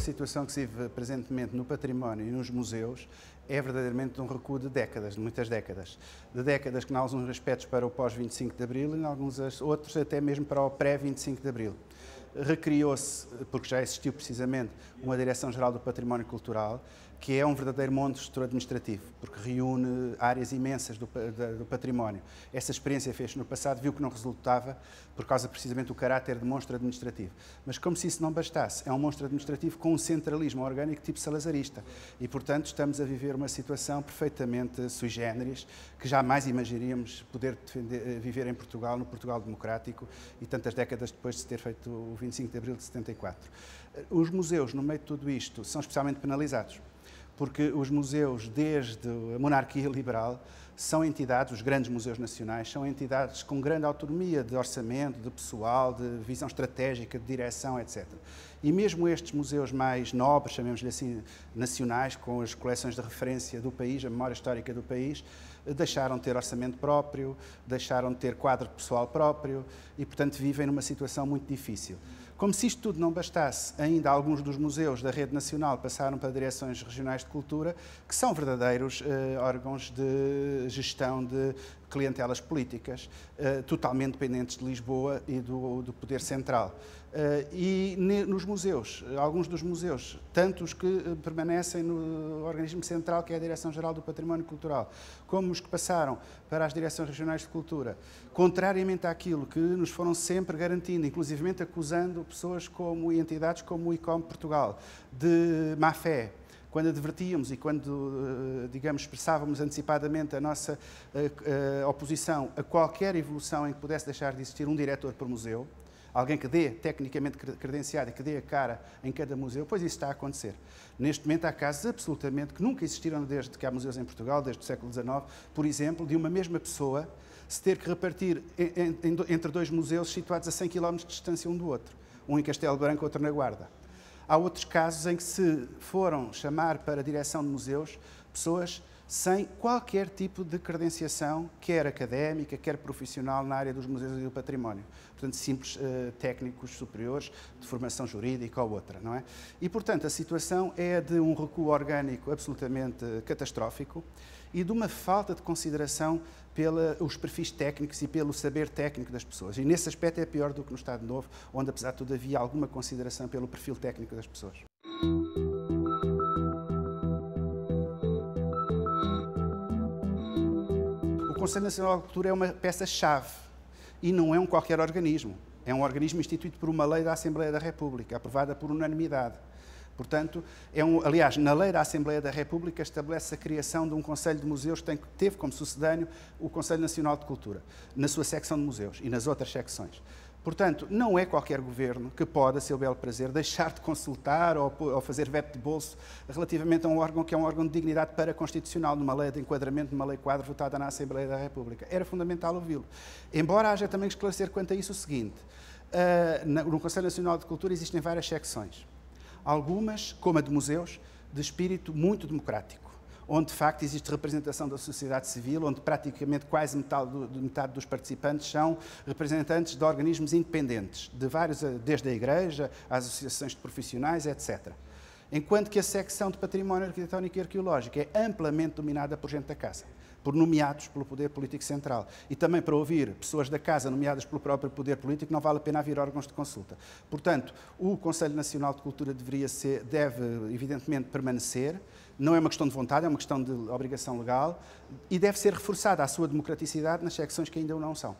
situação que se vive presentemente no património e nos museus é verdadeiramente um recuo de décadas, de muitas décadas. De décadas que, em alguns aspectos, para o pós-25 de Abril e, em alguns outros, até mesmo para o pré-25 de Abril. Recriou-se, porque já existiu precisamente, uma Direção-Geral do Património Cultural, que é um verdadeiro monstro administrativo, porque reúne áreas imensas do património. Essa experiência fez-se no passado, viu que não resultava, por causa precisamente do caráter de monstro administrativo. Mas como se isso não bastasse, é um monstro administrativo com um centralismo orgânico tipo salazarista. E, portanto, estamos a viver uma situação perfeitamente sui generis, que jamais imaginaríamos poder viver em Portugal, no Portugal democrático, e tantas décadas depois de se ter feito o 25 de Abril de 74. Os museus, no meio de tudo isto, são especialmente penalizados, porque os museus, desde a monarquia liberal, são entidades, os grandes museus nacionais, são entidades com grande autonomia de orçamento, de pessoal, de visão estratégica, de direção, etc. E mesmo estes museus mais nobres, chamemos-lhe assim, nacionais, com as coleções de referência do país, a memória histórica do país, deixaram de ter orçamento próprio, deixaram de ter quadro de pessoal próprio e, portanto, vivem numa situação muito difícil. Como se isto tudo não bastasse, ainda alguns dos museus da rede nacional passaram para direções regionais de cultura, que são verdadeiros órgãos de gestão de clientelas políticas, totalmente dependentes de Lisboa e do poder central. E nos museus, alguns dos museus, tanto os que permanecem no organismo central, que é a Direção-Geral do Património Cultural, como os que passaram para as direções regionais de cultura, contrariamente àquilo que nos foram sempre garantindo, inclusivamente acusando pessoas como e entidades como o ICOM Portugal de má-fé, quando advertíamos e quando, digamos, expressávamos antecipadamente a nossa oposição a qualquer evolução em que pudesse deixar de existir um diretor por museu, alguém que dê, tecnicamente credenciado e que dê a cara em cada museu, pois isso está a acontecer. Neste momento há casos absolutamente que nunca existiram desde que há museus em Portugal, desde o século XIX, por exemplo, de uma mesma pessoa se ter que repartir entre dois museus situados a 100 km de distância um do outro, um em Castelo Branco, outro na Guarda. Há outros casos em que se foram chamar para a direção de museus pessoas sem qualquer tipo de credenciação, quer académica, quer profissional na área dos museus e do património. Portanto, simples técnicos superiores de formação jurídica ou outra, não é? E, portanto, a situação é de um recuo orgânico absolutamente catastrófico e de uma falta de consideração pelos perfis técnicos e pelo saber técnico das pessoas. E, nesse aspecto, é pior do que no Estado Novo, onde, apesar de tudo, havia alguma consideração pelo perfil técnico das pessoas. O Conselho Nacional de Cultura é uma peça-chave e não é um qualquer organismo. É um organismo instituído por uma lei da Assembleia da República, aprovada por unanimidade. Portanto, aliás, na lei da Assembleia da República estabelece a criação de um Conselho de Museus que teve como sucedâneo o Conselho Nacional de Cultura, na sua secção de museus e nas outras secções. Portanto, não é qualquer governo que pode, a seu belo prazer, deixar de consultar ou fazer veto de bolso relativamente a um órgão que é um órgão de dignidade paraconstitucional, numa lei de enquadramento, numa lei quadro votada na Assembleia da República. Era fundamental ouvi-lo. Embora haja também que esclarecer quanto a isso o seguinte: no Conselho Nacional de Cultura existem várias secções. Algumas, como a de museus, de espírito muito democrático, onde de facto existe representação da sociedade civil, onde praticamente quase metade dos participantes são representantes de organismos independentes, de vários, desde a Igreja, às associações de profissionais, etc. Enquanto que a secção de património arquitetónico e arqueológico é amplamente dominada por gente da Casa, por nomeados pelo poder político central. E também para ouvir pessoas da Casa nomeadas pelo próprio poder político não vale a pena haver órgãos de consulta. Portanto, o Conselho Nacional de Cultura deve evidentemente permanecer. Não é uma questão de vontade, é uma questão de obrigação legal e deve ser reforçada a sua democraticidade nas secções que ainda não são.